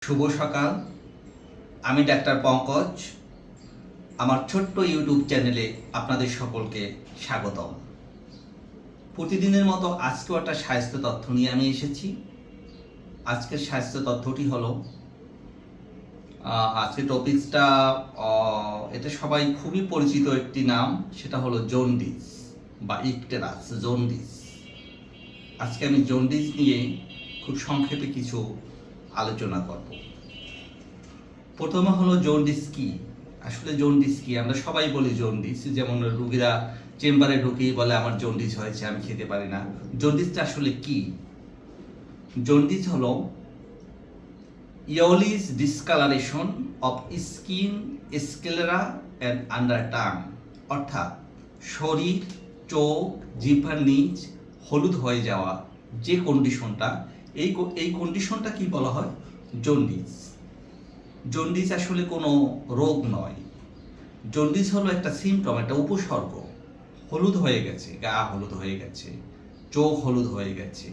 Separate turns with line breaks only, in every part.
শুভ সকাল। আমি ডাক্তার পঙ্কজ। আমার ছোট্ট ইউটিউব চ্যানেলে আপনাদের সকলকে স্বাগতম। প্রতিদিনের মতো আজকেও একটা স্বাস্থ্য তথ্য নিয়ে আমি এসেছি। আজকের স্বাস্থ্য তথ্যটি হলো, আজকের টপিকসটা এটা সবাই খুবই পরিচিত একটি নাম, সেটা হলো জন্ডিস বা ইকটেরাস জন্ডিস। আজকে আমি জন্ডিস নিয়ে খুব সংক্ষেপে কিছু আলোচনা করব। প্রথমে হলো জন্ডিস কি। আসলে জন্ডিস কি, আমরা সবাই বলি জন্ডিস, যেমন রোগীরা চেম্বারে ঢুকেই বলে আমার জন্ডিস হয়েছে, আমি খেতে পারি না। জন্ডিসটা আসলে কি? জন্ডিস হলো yellowish discoloration of skin, sclera and under tongue, অর্থাৎ শরীর, চোখ, জিহ্বার নিচ হলুদ হয়ে যাওয়া যে কন্ডিশনটা, এই কন্ডিশনটা কি বলা হয়? জন্ডিস। জন্ডিস আসলে কোনো রোগ নয়। জন্ডিস হলো একটা সিমটম, একটা উপসর্গ। হলুদ হয়ে গেছে, গা হলুদ হয়ে গেছে, চোখ হলুদ হয়ে গেছে,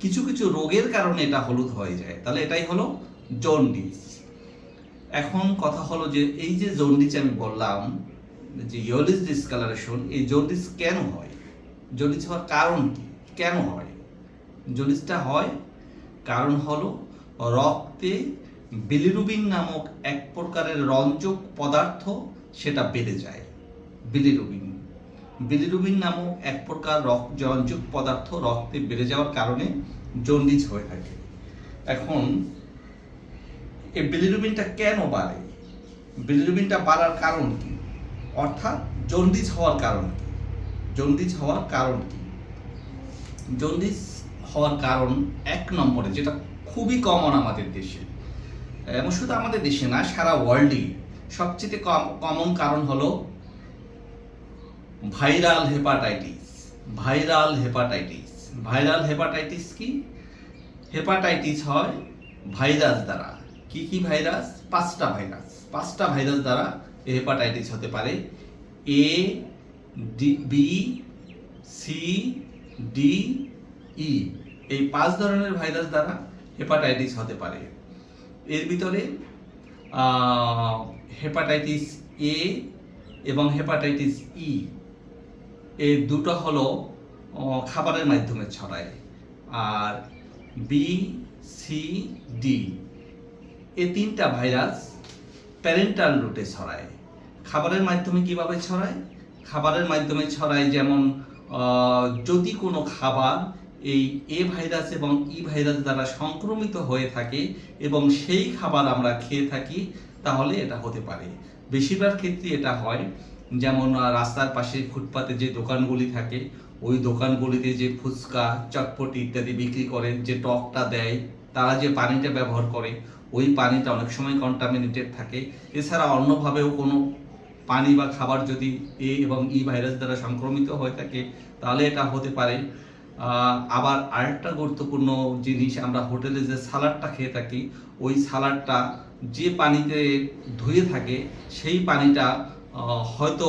কিছু কিছু রোগের কারণে এটা হলুদ হয়ে যায়, তাহলে এটাই হলো জন্ডিস। এখন কথা হলো যে এই যে জন্ডিস আমি বললাম যে ইয়োলিস ডিসকালারেশন, এই জন্ডিস কেন হয়? জন্ডিস হওয়ার কারণ কি, কেন হয়? জন্ডিসটা হয় কারণ হলো রক্তে বিলিরুবিন নামক এক প্রকারের রঞ্জক পদার্থ সেটা বেড়ে যায়। বিলিরুবিন নামক এক প্রকার রঞ্জক পদার্থ রক্তে বেড়ে যাওয়ার কারণে জন্ডিস হয়ে থাকে। এখন এই বিলিরুবিনটা কেন বাড়ে? বিলিরুবিনটা বাড়ার কারণ কি, অর্থাৎ জন্ডিস হওয়ার কারণ কি? জন্ডিস হওয়ার কারণ কি? জন্ডিস হওয়ার কারণ এক নম্বরে, যেটা খুবই কমন আমাদের দেশে, এবং শুধু আমাদের দেশে না, সারা ওয়ার্ল্ডই সবচেয়ে কমন কারণ হলো viral hepatitis. Viral hepatitis. Viral hepatitis কি? হেপাটাইটিস হয় ভাইরাস দ্বারা। কি কি ভাইরাস? পাঁচটা ভাইরাস দ্বারা হেপাটাইটিস হতে পারে। এ, বি, সি, ডি, ই, এই 5 ধরনের ভাইরাস দ্বারা হেপাটাইটিস হতে পারে। এর ভিতরে হেপাটাইটিস এ এবং হেপাটাইটিস ই, এই দুটো হলো খাবারের মাধ্যমে ছড়ায়। আর বি, সি, ডি, এই 3টা ভাইরাস প্যারেন্টাল রুটে ছড়ায়। খাবারের মাধ্যমে কিভাবে ছড়ায়? খাবারের মাধ্যমে ছড়ায় যেমন যদি কোনো খাবার এই এ ভাইরাস এবং ই ভাইরাস দ্বারা সংক্রমিত হয়ে থাকে এবং সেই খাবার আমরা খেয়ে থাকি, তাহলে এটা হতে পারে। বেশিরভাগ ক্ষেত্রে এটা হয়, যেমন রাস্তার পাশে ফুটপাতে যে দোকানগুলি থাকে, ওই দোকানগুলিতে যে ফুচকা, চটপটি ইত্যাদি বিক্রি করে, যে টকটা দেয়, তারা যে পানিটা ব্যবহার করে, ওই পানিটা অনেক সময় কন্টামিনেটেড থাকে। এছাড়া অন্যভাবেও কোনো পানি বা খাবার যদি এ এবং ই ভাইরাস দ্বারা সংক্রমিত হয়ে থাকে, তাহলে এটা হতে পারে। আবার আরেকটা গুরুত্বপূর্ণ জিনিস, আমরা হোটেলে যে সালাডটা খেয়ে থাকি, ওই সালাডটা যে পানিতে ধুয়ে থাকে, সেই পানিটা হয়তো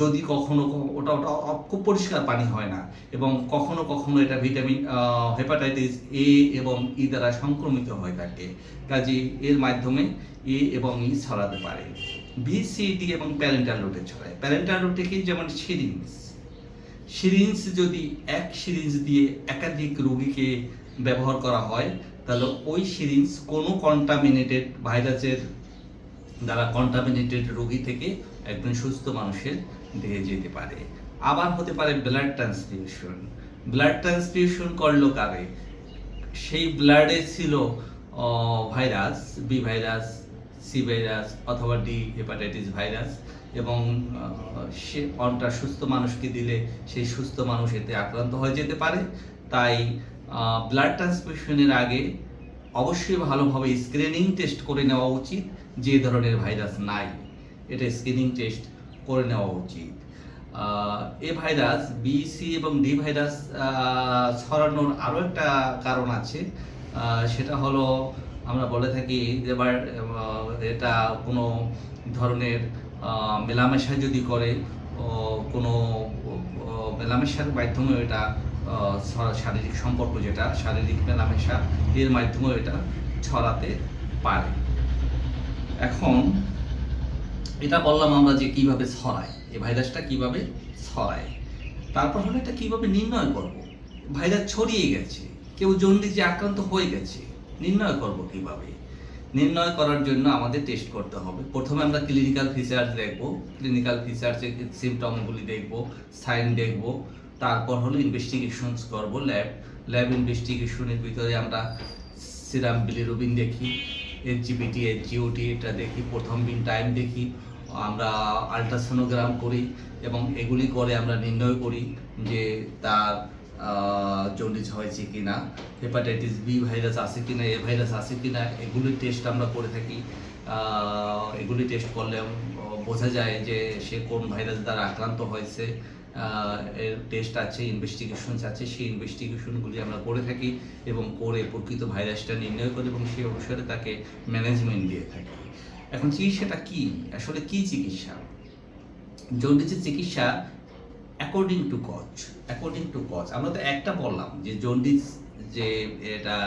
যদি কখনো ওটা খুব পরিষ্কার পানি হয় না, এবং কখনো কখনো এটা ভিটামিন হেপাটাইটিস এ এবং ই দ্বারা সংক্রমিত হয়ে থাকে। কাজে এর মাধ্যমে এ এবং ই ছড়াতে পারে। বি, সি, ডি এবং প্যারেন্টাল রুটে ছড়ায়। প্যারেন্টাল রুটে কি? যেমন সিরিঞ্জ যদি এক সিরিঞ্জ দিয়ে একাধিক রোগীকে ব্যবহার করা হয়, তাহলে ওই সিরিঞ্জ কোনো কন্টামিনেটেড ভাইরাসের দ্বারা কন্টামিনেটেড রোগী থেকে একজন সুস্থ মানুষের দেহে যেতে পারে। আবার হতে পারে ব্লাড ট্রান্সফিউশন। ব্লাড ট্রান্সফিউশন করলো কারে? সেই ব্লাডে ছিল virus, B virus, C virus অথবা ডি হেপাটাইটিস ভাইরাস, এবং সে অনটা সুস্থ মানুষকে দিলে সেই সুস্থ মানুষ এতে আক্রান্ত হয়ে যেতে পারে। তাই ব্লাড ট্রান্সফিউশনের আগে অবশ্যই ভালোভাবে স্ক্রিনিং টেস্ট করে নেওয়া উচিত। যে ধরনের ভাইরাস নাই, এটা স্ক্রিনিং টেস্ট করে নেওয়া উচিত। এ ভাইরাস, বি, সি এবং ডি ভাইরাস ছড়ানোর আরও একটা কারণ আছে। সেটা হলো, আমরা বলে থাকি যে এটা কোনো ধরনের মেলামেশা যদি করে, কোনো মেলামেশার মাধ্যমে এটা শারীরিক সম্পর্ক, যেটা শারীরিক মেলামেশা, এর মাধ্যমেও এটা ছড়াতে পারে। এখন এটা বললাম আমরা যে কিভাবে ছড়ায়, এই ভাইরাসটা কিভাবে ছড়ায়। তারপর হলো এটা কিভাবে নির্ণয় করব। ভাইরাস ছড়িয়ে গেছে, কেউ জন্ডিসে আক্রান্ত হয়ে গেছে, নির্ণয় করব কিভাবে? নির্ণয় করার জন্য আমাদের টেস্ট করতে হবে। প্রথমে আমরা ক্লিনিক্যাল ফিচার্স দেখব, ক্লিনিক্যাল ফিচার্সের সিমটমগুলি দেখব, সাইন দেখব। তারপর হলো ইনভেস্টিগেশনস করব, ল্যাব ইনভেস্টিগেশনের ভিতরে আমরা সিরাম বিলিরুবিন দেখি, এইচজিবিটি, এইচজিওটি এটা দেখি, প্রথম দিন টাইম দেখি, আমরা আলট্রাসোনোগ্রাম করি এবং এগুলি করে আমরা নির্ণয় করি যে তার জন্ডিস হয়েছে কিনা, হেপাটাইটিস বি ভাইরাস আছে কিনা, এ ভাইরাস আছে কিনা, এগুলি টেস্ট আমরা করে থাকি। এগুলি টেস্ট করলে বোঝা যায় যে সে কোন ভাইরাস দ্বারা আক্রান্ত হয়েছে। এর টেস্ট আছে, ইনভেস্টিগেশনস আছে, সেই ইনভেস্টিগেশনগুলি আমরা করে থাকি এবং করে প্রকৃত ভাইরাসটা নির্ণয় করি এবং সেই অনুসারে তাকে ম্যানেজমেন্ট দিয়ে থাকি। এখন চিকিৎসাটা কি, আসলে কি চিকিৎসা? জন্ডিসের চিকিৎসা অ্যাকর্ডিং টু কজ। আমরা তো একটা বললাম যে জন্ডিস যে এটা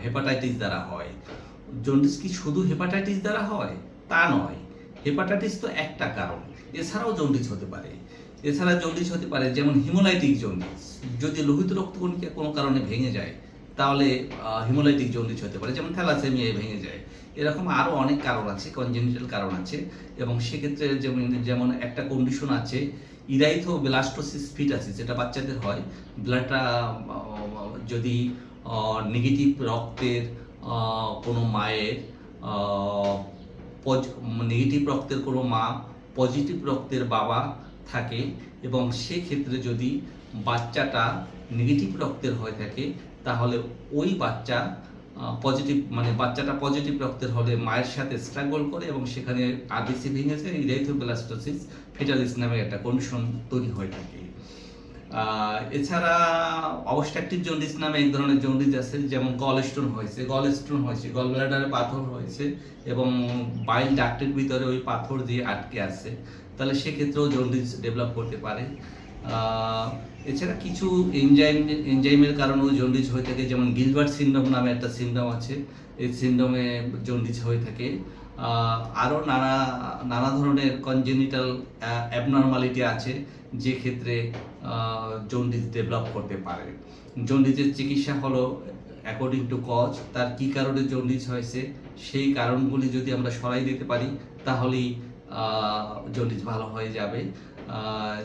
হেপাটাইটিস দ্বারা হয়। জন্ডিস কি শুধু হেপাটাইটিস দ্বারা হয়? তা নয়, হেপাটাইটিস তো একটা কারণ, এছাড়াও জন্ডিস হতে পারে। এছাড়া জন্ডিস হতে পারে যেমন হিমোলাইটিক জন্ডিস, যদি লোহিত রক্তকণিকা কোনো কারণে ভেঙে যায় তাহলে হিমোলাইটিক জন্ডিস হতে পারে, যেমন থ্যালাসেমিয়ায় ভেঙে যায়। এরকম আরও অনেক কারণ আছে, কনজেনিটাল কারণ আছে। এবং সেক্ষেত্রে যেমন একটা কন্ডিশন আছে ইরাইথোব্লাস্টোসিস ফিটাসিস, যেটা বাচ্চাদের হয়। ব্লাডটা যদি নেগেটিভ রক্তের কোনো মায়ের নেগেটিভ রক্তের কোনো মা, পজিটিভ রক্তের বাবা থাকে এবং সেক্ষেত্রে যদি বাচ্চাটা নেগেটিভ রক্তের হয়ে থাকে তাহলে ওই বাচ্চা বাচ্চাটা পজিটিভ রক্তের হলে মায়ের সাথে স্ট্রাগল করে এবং সেখানে আরবিসি ভেঙেছে, ইরাইথোব্লাস্টোসিস ফিটালিস নামে একটা কন্ডিশন তৈরি হয়ে থাকে। এছাড়া অবস্ট্রাকটিভ জন্ডিস নামে এক ধরনের জন্ডিস আছে, যেমন গলস্টোন হয়েছে, গল ব্লাডারে পাথর হয়েছে এবং বাইল ডাক্টের ভিতরে ওই পাথর দিয়ে আটকে আছে, তাহলে সেক্ষেত্রেও জন্ডিস ডেভেলপ করতে পারে। এছাড়া কিছু এনজাইমের কারণেও জন্ডিস হয়ে থাকে, যেমন গিলবার্ট সিনড্রোম নামে একটা সিনড্রোম আছে, এই সিনড্রোমে জন্ডিস হয়ে থাকে। আরও নানা ধরনের কনজেনিটাল অ্যাবনর্মালিটি আছে যে ক্ষেত্রে জন্ডিস ডেভেলপ করতে পারে। জন্ডিসের চিকিৎসা হলো অ্যাকর্ডিং টু কজ, তার কী কারণে জন্ডিস হয়েছে সেই কারণগুলি যদি আমরা সরাই দিতে পারি তাহলেই জন্ডিস ভালো হয়ে যাবে।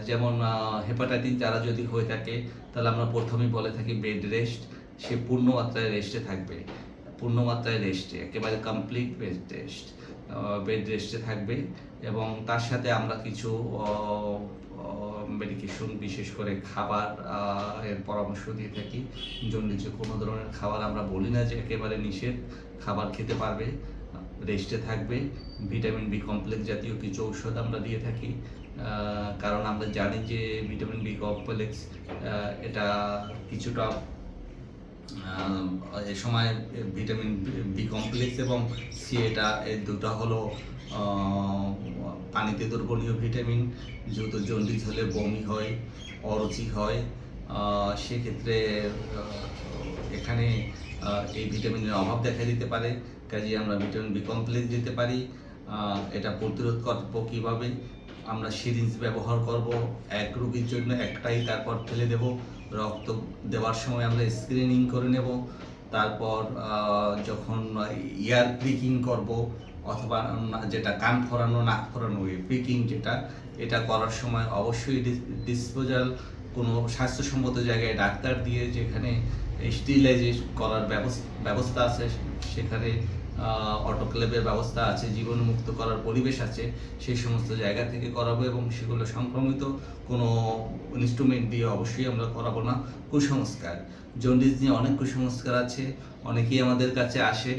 যেমন হেপাটাইটিস যারা যদি হয়ে থাকে তাহলে আমরা প্রথমেই বলে থাকি বেড রেস্ট, সে পূর্ণমাত্রায় রেস্টে থাকবে, একেবারে কমপ্লিট বেড রেস্টে থাকবে এবং তার সাথে আমরা কিছু মেডিকেশন, বিশেষ করে খাবার এর পরামর্শ দিয়ে থাকি। জন্ডিসে কোনো ধরনের খাবার আমরা বলি না যে একেবারে নিষেধ, খাবার খেতে পারবে, রেস্টে থাকবে। ভিটামিন বি কমপ্লেক্স জাতীয় কিছু ঔষধ আমরা দিয়ে থাকি, কারণ আমরা জানি যে ভিটামিন বি কমপ্লেক্স এটা কিছুটা এ সময় ভিটামিন বি কমপ্লেক্স এবং সি, এটা এই দুটো হলো পানিতে দ্রবণীয় ভিটামিন। যেহেতু জন্ডিস হলে বমি হয়, অরুচি হয়, সেক্ষেত্রে এখানে এই ভিটামিনের অভাব দেখা দিতে পারে, কাজেই আমরা ভিটামিন বি কমপ্লেক্স দিতে পারি। এটা প্রতিরোধ করব কীভাবে? আমরা সিরিঞ্জ ব্যবহার করব এক রোগীর জন্য একটাই, তারপর ফেলে দেব। রক্ত দেওয়ার সময় আমরা স্ক্রিনিং করে নেব, তারপর যখন ইয়ার প্রিকিং করব অথবা যেটা কান ফোরানো, নাক ফোরানো, প্রিকিং যেটা, এটা করার সময় অবশ্যই ডিসপোজাল কোনো স্বাস্থ্যসম্মত জায়গায় ডাক্তার দিয়ে, যেখানে স্টেরিলাইজেশন করার ব্যবস্থা আছে, সেখানে অটোক্লেভের ব্যবস্থা আছে, জীবাণুমুক্ত করার পরিবেশ আছে, সেই সমস্ত জায়গা থেকে করাবো এবং সেগুলো সংক্রমিত কোনো ইনস্ট্রুমেন্ট দিয়ে অবশ্যই আমরা করাবো না। কুসংস্কার, জন্ডিস নিয়ে অনেক কুসংস্কার আছে। অনেকেই আমাদের কাছে আসে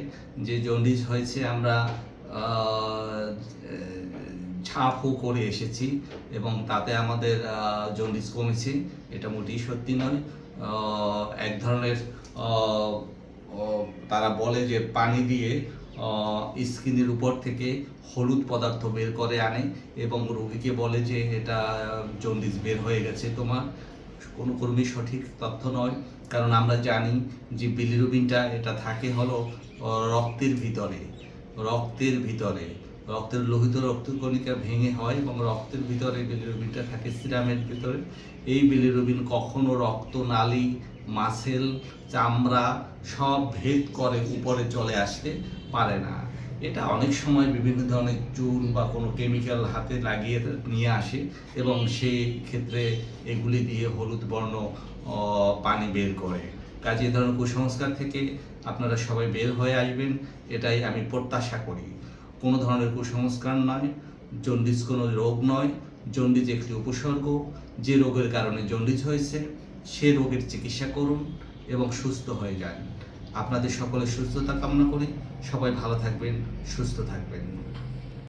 যে জন্ডিস হয়েছে, আমরা ঝাঁফু করে এসেছি এবং তাতে আমাদের জন্ডিস কমেছে, এটা মোটেই সত্যি নয়। এক ধরনের তারা বলে যে পানি দিয়ে স্কিনের উপর থেকে হলুদ পদার্থ বের করে আনে এবং রোগীকে বলে যে এটা জন্ডিস বের হয়ে গেছে তোমার। কোনো কর্মী সঠিক তথ্য নয়, কারণ আমরা জানি যে বিলিরুবিনটা এটা থাকে হলো রক্তের ভিতরে, রক্তের লোহিত রক্তকণিকা ভেঙে হয় এবং রক্তের ভিতরে বিলিরুবিনটা থাকে সিরামের ভিতরে। এই বিলিরুবিন কখনো রক্তনালী, মাসেল, চামড়া সব ভেদ করে উপরে চলে আসতে পারে না। এটা অনেক সময় বিভিন্ন ধরনের চুন বা কোনো কেমিক্যাল হাতে লাগিয়ে নিয়ে আসে এবং সেই ক্ষেত্রে এগুলি দিয়ে হলুদ বর্ণ পানি বের করে। কাজে এ ধরনের কুসংস্কার থেকে আপনারা সবাই বের হয়ে আসবেন, এটাই আমি প্রত্যাশা করি। কোনো ধরনের কুসংস্কার নয়, জন্ডিস কোনো রোগ নয়, জন্ডিস একটি উপসর্গ। যে রোগের কারণে জন্ডিস হয়েছে সে রোগের চিকিৎসা করুন এবং সুস্থ হয়ে যান। আপনাদের সকলের সুস্থতা কামনা করি। সবাই ভালো থাকবেন, সুস্থ থাকবেন।